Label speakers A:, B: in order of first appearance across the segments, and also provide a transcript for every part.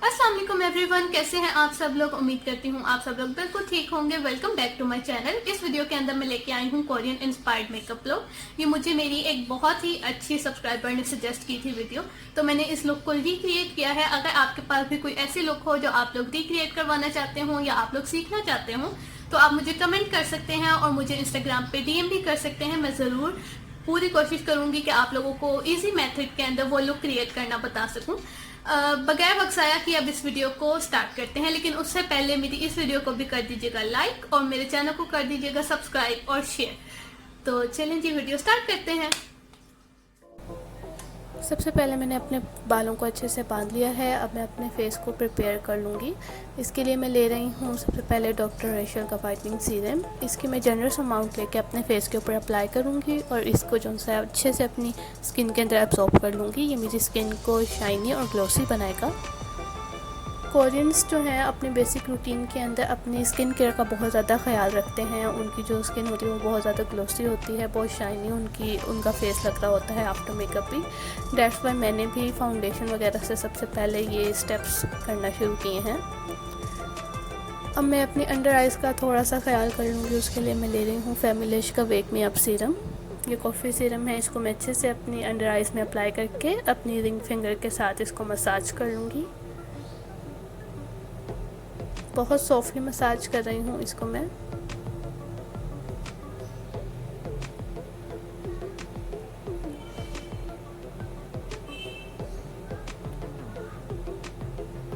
A: अस्सलाम वालेकुम एवरीवन, कैसे हैं आप सब लोग। उम्मीद करती हूँ आप सब लोग बिल्कुल ठीक होंगे। Welcome back to my channel. इस वीडियो के अंदर मैं लेके आई हूँ कोरियन इंस्पायर्ड मेकअप लुक। ये मुझे मेरी एक बहुत ही अच्छी सब्सक्राइबर ने सजेस्ट की थी वीडियो, तो मैंने इस लुक को रिक्रिएट किया है। अगर आपके पास भी कोई ऐसी लुक हो जो आप लोग रिक्रिएट करवाना चाहते हो या आप लोग सीखना चाहते हो तो आप मुझे कमेंट कर सकते हैं और मुझे इंस्टाग्राम पे डीएम भी कर सकते हैं। मैं ज़रूर पूरी कोशिश करूंगी कि आप लोगों को इजी मेथड के अंदर वो लुक क्रिएट करना बता सकूं। बगैर वक्त ज़ाया कि अब इस वीडियो को स्टार्ट करते हैं, लेकिन उससे पहले मेरी इस वीडियो को भी कर दीजिएगा लाइक और मेरे चैनल को कर दीजिएगा सब्सक्राइब और शेयर। तो चलें जी, वीडियो स्टार्ट करते हैं।
B: सबसे पहले मैंने अपने बालों को अच्छे से बांध लिया है। अब मैं अपने फेस को प्रिपेयर कर लूँगी। इसके लिए मैं ले रही हूँ सबसे पहले डॉक्टर रेशल का वाइटनिंग सीरम। इसकी मैं जनरस अमाउंट लेके अपने फेस के ऊपर अप्लाई करूँगी और इसको जो है अच्छे से अपनी स्किन के अंदर एब्जॉर्ब कर लूँगी। ये मेरी स्किन को शाइनी और ग्लोसी बनाएगा। कोरियंस जो हैं अपने बेसिक रूटीन के अंदर अपनी स्किन केयर का बहुत ज़्यादा ख्याल रखते हैं। उनकी जो स्किन होती है वो बहुत ज़्यादा ग्लोसी होती है, बहुत शाइनी उनका फेस लग रहा होता है आफ्टर मेकअप भी। दैट्स वाई मैंने भी फाउंडेशन वगैरह से सबसे पहले ये स्टेप्स करना शुरू किए हैं। अब मैं अपनी अंडर आइज़ का थोड़ा सा ख्याल कर लूँगी। उसके लिए मैं ले रही हूँ फैमिलिश का वेक मी अप सीरम। ये कॉफ़ी सीरम है। इसको मैं अच्छे से अपनी अंडर आइज़ में अप्लाई करके अपनी रिंग फिंगर के साथ इसको मसाज कर लूँगी। बहुत सॉफ्टली मसाज कर रही हूँ इसको मैं।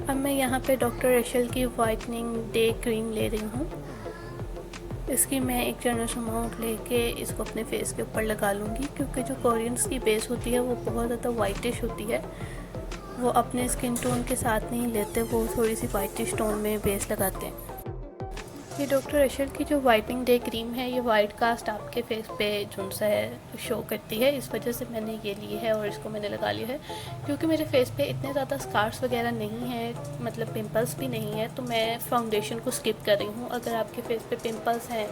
B: अब मैं यहाँ पे डॉक्टर रेशल की वाइटनिंग डे क्रीम ले रही हूँ। इसकी मैं एक जनरस अमाउंट लेके इसको अपने फेस के ऊपर लगा लूँगी, क्योंकि जो कोरियंस की बेस होती है वो बहुत ज़्यादा वाइटिश होती है। वो अपने स्किन टोन के साथ नहीं लेते, वो थोड़ी सी वाइटिश टोन में बेस लगाते हैं। ये डॉक्टर रेशल की जो वाइटनिंग डे क्रीम है ये वाइट कास्ट आपके फेस पे जो सा है शो करती है। इस वजह से मैंने ये ली है और इसको मैंने लगा लिया है, क्योंकि मेरे फेस पे इतने ज़्यादा स्कार्स वगैरह नहीं है, मतलब पिंपल्स भी नहीं है, तो मैं फाउंडेशन को स्किप कर रही हूँ। अगर आपके फेस पे पिंपल्स हैं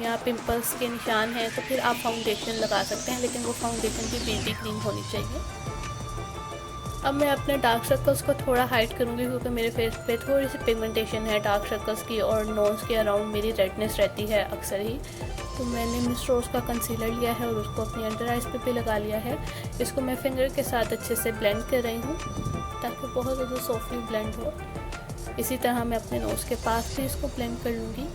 B: या पिंपल्स के निशान हैं तो फिर आप फाउंडेशन लगा सकते हैं, लेकिन वो फाउंडेशन भी बेबी क्रीम होनी चाहिए। अब मैं अपने डार्क सर्कल्स को थोड़ा हाइड करूँगी, क्योंकि मेरे फेस पे थोड़ी सी पिगमेंटेशन है डार्क सर्कल्स की, और नोज़ के अराउंड मेरी रेडनेस रहती है अक्सर ही। तो मैंने मिस रोज़ का कंसीलर लिया है और उसको अपनी अंडर आइज़ पे भी लगा लिया है। इसको मैं फिंगर के साथ अच्छे से ब्लेंड कर रही हूँ ताकि बहुत ज़्यादा सॉफ्टली ब्लेंड हो। इसी तरह मैं अपने नोज़ के पास भी इसको ब्लेंड कर लूँगी।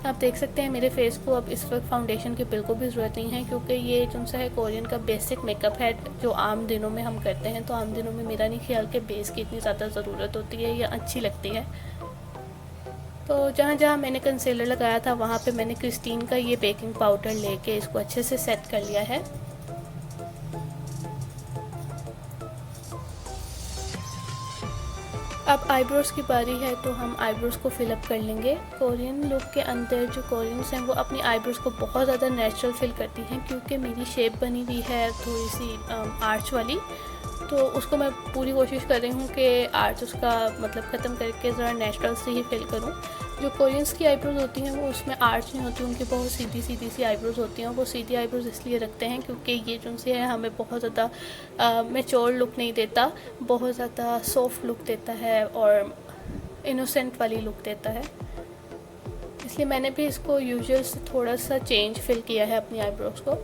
B: आप देख सकते हैं मेरे फेस को अब इस वक्त फाउंडेशन की बिल्कुल भी ज़रूरत नहीं है, क्योंकि ये जो सा है कोरियन का बेसिक मेकअप है जो आम दिनों में हम करते हैं। तो आम दिनों में मेरा नहीं ख्याल कि बेस की इतनी ज़्यादा ज़रूरत होती है या अच्छी लगती है। तो जहाँ जहाँ मैंने कंसीलर लगाया था वहाँ पे मैंने क्रिस्टीन का ये बेकिंग पाउडर लेके इसको अच्छे से सेट कर लिया है। अब आईब्रोज़ की बारी है, तो हम आईब्रोज़ को फिलअप कर लेंगे। कोरियन लुक के अंदर जो कोरियंस हैं वो अपनी आईब्रोज़ को बहुत ज़्यादा नेचुरल फील करती हैं, क्योंकि मेरी शेप बनी हुई है थोड़ी सी आर्च वाली, तो उसको मैं पूरी कोशिश कर रही हूँ कि आर्च उसका मतलब ख़त्म करके ज़रा नेचुरल से ही फील करूँ। जो कोरियंस की आईब्रोज़ होती हैं वो उसमें आर्च नहीं होती, उनकी बहुत सीधी सीधी सी आईब्रोज़ होती हैं। वो सीधी आईब्रोज़ इसलिए रखते हैं क्योंकि ये जो से है हमें बहुत ज़्यादा मैच्योर लुक नहीं देता, बहुत ज़्यादा सॉफ्ट लुक देता है और इनोसेंट वाली लुक देता है। इसलिए मैंने भी इसको यूजुअल से थोड़ा सा चेंज फिल किया है अपनी आईब्रोज़ को।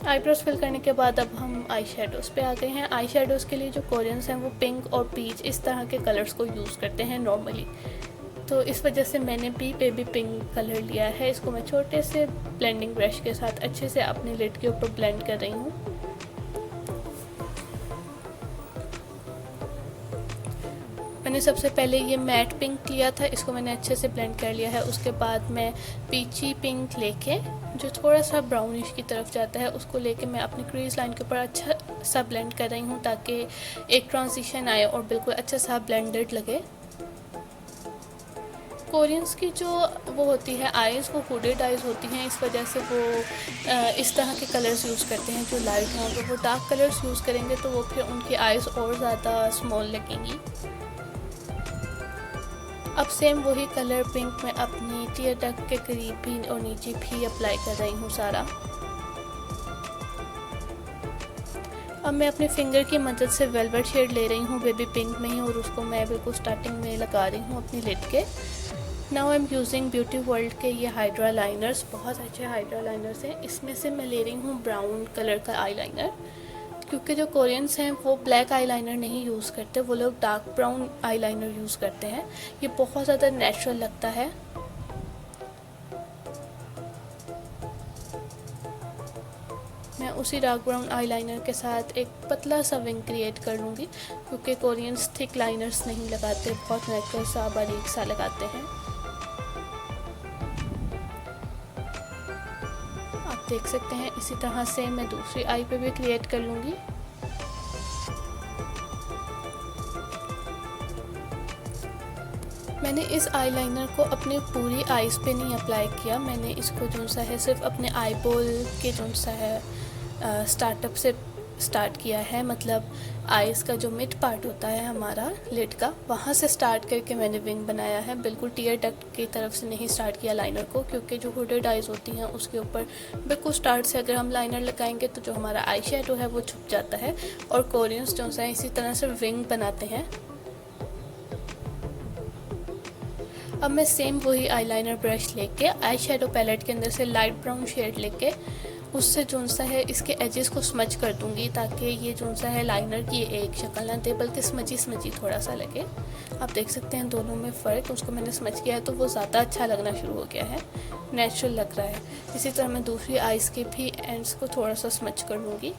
B: आईब्रोज़ फिल करने के बाद अब हम आई शेडोज़ पे आ गए हैं। आई शेडोज़ के लिए जो कोरियंस हैं वो पिंक और पीच इस तरह के कलर्स को यूज़ करते हैं नॉर्मली, तो इस वजह से मैंने भी बेबी पिंक कलर लिया है। इसको मैं छोटे से ब्लेंडिंग ब्रश के साथ अच्छे से अपनी लिड के ऊपर ब्लेंड कर रही हूँ। मैंने सबसे पहले ये मैट पिंक लिया था, इसको मैंने अच्छे से ब्लेंड कर लिया है। उसके बाद मैं पीची पिंक लेके जो थोड़ा सा ब्राउनिश की तरफ जाता है उसको लेके मैं अपनी क्रीज लाइन के ऊपर अच्छा सा ब्लेंड कर रही हूँ, ताकि एक ट्रांजिशन आए और बिल्कुल अच्छा सा ब्लेंडेड लगे। कोरियंस की जो वो होती है आइज़, वो हुडेड आइज़ होती हैं, इस वजह से वो इस तरह के कलर्स यूज़ करते हैं जो लाइट हों। अगर वो डार्क कलर्स यूज़ करेंगे तो वो फिर उनकी आइज़ और ज़्यादा स्मॉल लगेंगी। अब सेम वही कलर पिंक मैं अपनी टीयर डक के करीब भी और नीचे भी अप्लाई कर रही हूँ सारा। अब मैं अपने फिंगर की मदद से वेलवेट शेड ले रही हूँ बेबी पिंक में ही, और उसको मैं बिल्कुल स्टार्टिंग में लगा रही हूँ अपनी लिड के। Now I am using beauty world के ये हाइड्रा लाइनर्स, बहुत अच्छे हाइड्रा लाइनर्स हैं। इसमें से मैं ले रही हूँ ब्राउन कलर का आई लाइनर, क्योंकि जो कोरियंस हैं वो ब्लैक आई लाइनर नहीं यूज़ करते, वो लोग dark brown eye liner use करते हैं। ये बहुत ज़्यादा नेचुरल लगता है। मैं उसी डार्क ब्राउन आई लाइनर के साथ एक पतला सा विंग क्रिएट कर लूँगी, क्योंकि कोरियंस थिक लाइनर्स नहीं लगाते, बहुत नेचुरल सा बारीक सा लगाते हैं। आप देख सकते हैं इसी तरह से मैं दूसरी आई पे भी क्रिएट कर लूँगी। मैंने इस आई लाइनर को अपने पूरी आईज पे नहीं अप्लाई किया, मैंने इसको जो सा है सिर्फ अपने आई बॉल के जो सा है स्टार्टअप से स्टार्ट किया है। मतलब आईज़ का जो मिड पार्ट होता है हमारा लिड का, वहाँ से स्टार्ट करके मैंने विंग बनाया है। बिल्कुल टीयर डक्ट की तरफ से नहीं स्टार्ट किया लाइनर को, क्योंकि जो हुडेड आईज़ होती हैं उसके ऊपर बिल्कुल स्टार्ट से अगर हम लाइनर लगाएंगे तो जो हमारा आई शेडो है वो छुप जाता है, और कोरियंस जो है इसी तरह से विंग बनाते हैं। अब मैं सेम वही आईलाइनर ब्रश लेके आई शेडो पैलेट के अंदर से लाइट ब्राउन शेड लेके उससे जो सा है इसके एजेस को स्मच कर दूंगी, ताकि ये जो सा है लाइनर की एक शक्ल ना दे, बल्कि स्मची स्मची थोड़ा सा लगे। आप देख सकते हैं दोनों में फ़र्क, उसको मैंने स्मच किया है तो वो ज़्यादा अच्छा लगना शुरू हो गया है, नेचुरल लग रहा है। इसी तरह मैं दूसरी आइज़ के भी एंड्स को थोड़ा सा स्मच कर लूँगी।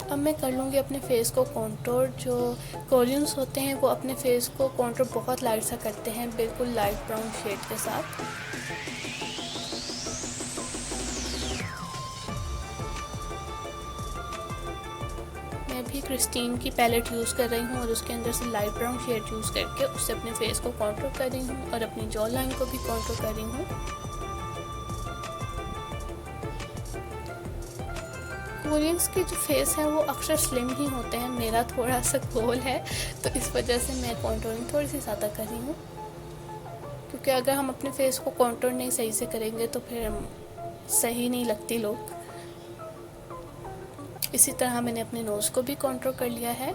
B: अब मैं कर लूँगी अपने फेस को कॉन्टोर। जो कोरियंस होते हैं वो अपने फेस को कॉन्टोर बहुत लाइट सा करते हैं, बिल्कुल लाइट ब्राउन शेड के साथ। मैं भी क्रिस्टीन की पैलेट यूज़ कर रही हूँ और उसके अंदर से लाइट ब्राउन शेड यूज़ करके उससे अपने फेस को कॉन्टोर कर रही हूँ और अपनी जॉ लाइन को भी कॉन्टोर कर रही हूँ। कोरियंस के जो फेस हैं वो अक्सर स्लिम ही होते हैं, मेरा थोड़ा सा गोल है, तो इस वजह से मैं कॉन्टोरिंग थोड़ी सी ज़्यादा कर रही हूँ। क्योंकि अगर हम अपने फेस को कॉन्टोर नहीं सही से करेंगे तो फिर हम सही नहीं लगती लोग। इसी तरह मैंने अपने नोज़ को भी कॉन्टोर कर लिया है।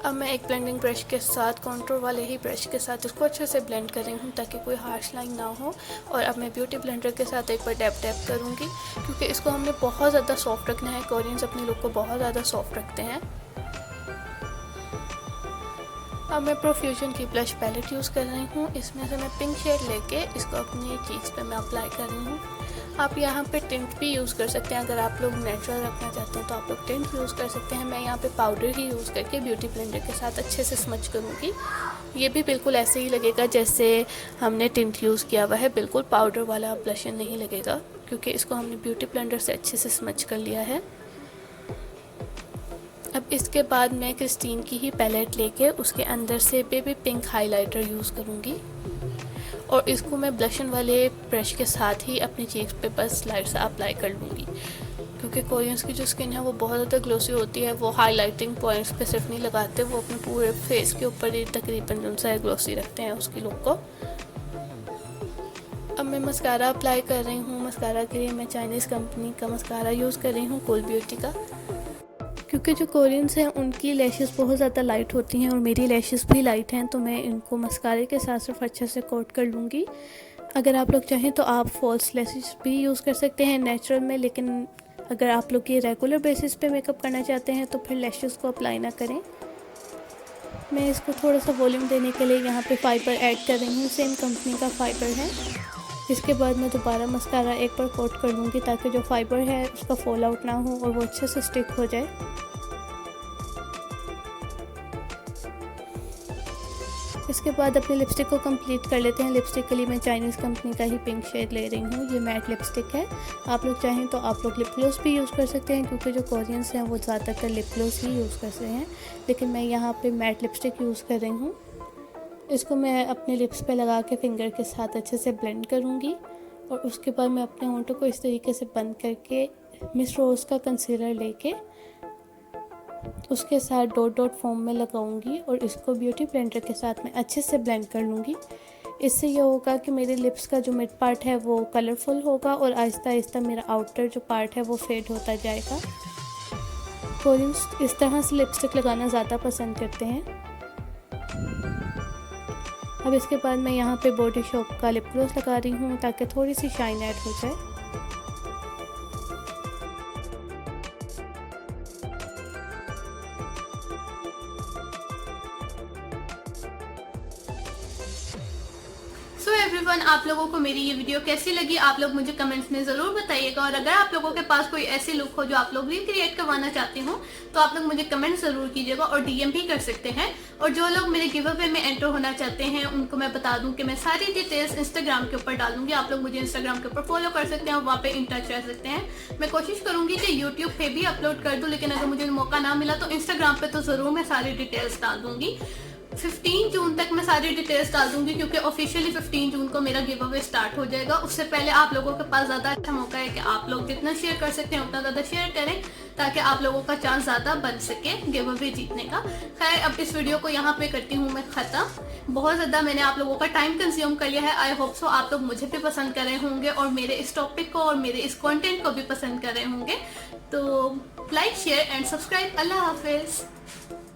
B: अब मैं एक ब्लेंडिंग ब्रश के साथ कॉन्टूर वाले ही ब्रश के साथ इसको अच्छे से ब्लेंड कर रही हूँ ताकि कोई हार्श लाइन ना हो। और अब मैं ब्यूटी ब्लेंडर के साथ एक बार टैप टैप करूँगी, क्योंकि इसको हमने बहुत ज़्यादा सॉफ्ट रखना है। कोरियंस अपने लुक को बहुत ज़्यादा सॉफ्ट रखते हैं। अब मैं प्रोफ्यूजन की ब्लश पैलेट यूज़ कर रही हूँ। इसमें से मैं पिंक शेड लेके इसको अपनी चीक्स पे मैं अप्लाई कर रही हूँ। आप यहाँ पे टिंट भी यूज़ कर सकते हैं, अगर आप लोग नेचुरल रखना चाहते हैं तो आप लोग टिंट यूज़ कर सकते हैं। मैं यहाँ पे पाउडर ही यूज़ करके ब्यूटी ब्लेंडर के साथ अच्छे से स्मच करूँगी। ये भी बिल्कुल ऐसे ही लगेगा जैसे हमने टिंट यूज़ किया हुआ है, बिल्कुल पाउडर वाला ब्लशर नहीं लगेगा, क्योंकि इसको हमने ब्यूटी ब्लेंडर से अच्छे से स्मच कर लिया है। अब इसके बाद मैं क्रिस्टीन की ही पैलेट लेके उसके अंदर से बेबी पिंक हाइलाइटर यूज़ करूँगी और इसको मैं ब्लशन वाले ब्रश के साथ ही अपनी चीक्स पे बस लाइट सा अप्लाई कर लूँगी, क्योंकि कोरियंस की जो स्किन है वो बहुत ज़्यादा ग्लोसी होती है। वो हाइलाइटिंग पॉइंट्स पे सिर्फ नहीं लगाते, वो अपने पूरे फेस के ऊपर ही तकरीबन जो सा ग्लोसी रखते हैं उसकी लुक को। अब मैं मस्कारा अप्लाई कर रही हूँ। मस्कारा के लिए मैं चाइनीज़ कंपनी का मस्कारा यूज़ कर रही हूँ, कूल ब्यूटी का, क्योंकि जो कोरियंस हैं उनकी लैशेस बहुत ज़्यादा लाइट होती हैं और मेरी लैशेस भी लाइट हैं, तो मैं इनको मस्कारे के साथ सिर्फ अच्छे से कोट कर लूँगी। अगर आप लोग चाहें तो आप फॉल्स लैशेस भी यूज़ कर सकते हैं नेचुरल में, लेकिन अगर आप लोग ये रेगुलर बेसिस पे मेकअप करना चाहते हैं तो फिर लैशेस को अप्लाई ना करें। मैं इसको थोड़ा सा वॉल्यूम देने के लिए यहाँ पे फाइबर ऐड कर रही हूँ, सेम कंपनी का फाइबर है। इसके बाद मैं दोबारा मस्कारा एक बार कोट कर लूँगी ताकि जो फाइबर है उसका फॉल आउट ना हो और वो अच्छे से स्टिक हो जाए। इसके बाद अपनी लिपस्टिक को कंप्लीट कर लेते हैं। लिपस्टिक के लिए मैं चाइनीज़ कंपनी का ही पिंक शेड ले रही हूँ। ये मैट लिपस्टिक है। आप लोग चाहें तो आप लोग लिप ग्लॉस भी यूज़ कर सकते हैं, क्योंकि जो कोरियंस हैं वो ज़्यादातर लिप ग्लॉस ही यूज़ करते हैं, लेकिन मैं यहाँ पे मैट लिपस्टिक यूज़ कर रही हूँ। इसको मैं अपने लिप्स पे लगा के फिंगर के साथ अच्छे से ब्लेंड करूँगी और उसके बाद मैं अपने होंठों को इस तरीके से बंद करके मिस रोज़ का कंसीलर लेके उसके साथ डॉट डॉट फॉर्म में लगाऊंगी और इसको ब्यूटी ब्लेंडर के साथ मैं अच्छे से ब्लेंड कर लूँगी। इससे ये होगा कि मेरे लिप्स का जो मिड पार्ट है वो कलरफुल होगा और आहिस्ता आहिस्ता मेरा आउटर जो पार्ट है वो फेड होता जाएगा। कोरियंस इस तरह से लिपस्टिक लगाना ज़्यादा पसंद करते हैं। अब इसके बाद मैं यहाँ पे बॉडी शॉप का लिप ग्लॉस लगा रही हूँ ताकि थोड़ी सी शाइन ऐड हो जाए।
A: सो एवरीवन, आप लोगों को मेरी ये वीडियो कैसी लगी आप लोग मुझे कमेंट्स में ज़रूर बताइएगा। और अगर आप लोगों के पास कोई ऐसी लुक हो जो आप लोग रिक्रिएट करवाना चाहते हो तो आप लोग मुझे कमेंट ज़रूर कीजिएगा और डीएम भी कर सकते हैं। और जो लोग मेरे गिव अवे में एंटर होना चाहते हैं उनको मैं बता दूं कि मैं सारी डिटेल्स इंस्टाग्राम के ऊपर डालूंगी। आप लोग मुझे इंस्टाग्राम के ऊपर फॉलो कर सकते हैं और वहाँ पे इन टच रह सकते हैं। मैं कोशिश करूंगी कि यूट्यूब पे भी अपलोड कर दूं, लेकिन अगर मुझे मौका ना मिला तो इंस्टाग्राम पे तो ज़रूर मैं सारी डिटेल्स डाल दूंगी। 15 जून तक मैं सारी डिटेल्स डाल दूंगी क्योंकि ऑफिशियली 15 जून को मेरा गिव अवे स्टार्ट हो जाएगा। उससे पहले आप लोगों के पास ज़्यादा अच्छा मौका है कि आप लोग जितना शेयर कर सकते हैं उतना ज़्यादा शेयर करें ताकि आप लोगों का चांस ज़्यादा बन सके गिव अवे जीतने का। खैर, अब इस वीडियो को यहाँ पे करती हूँ मैं ख़त्म। बहुत ज़्यादा मैंने आप लोगों का टाइम कंज्यूम कर लिया है। आई होप सो आप लोग मुझे भी पसंद कर रहे होंगे और मेरे इस टॉपिक को और मेरे इस कॉन्टेंट को भी पसंद कर रहे होंगे। तो लाइक, शेयर एंड सब्सक्राइब। अल्लाह हाफिज़।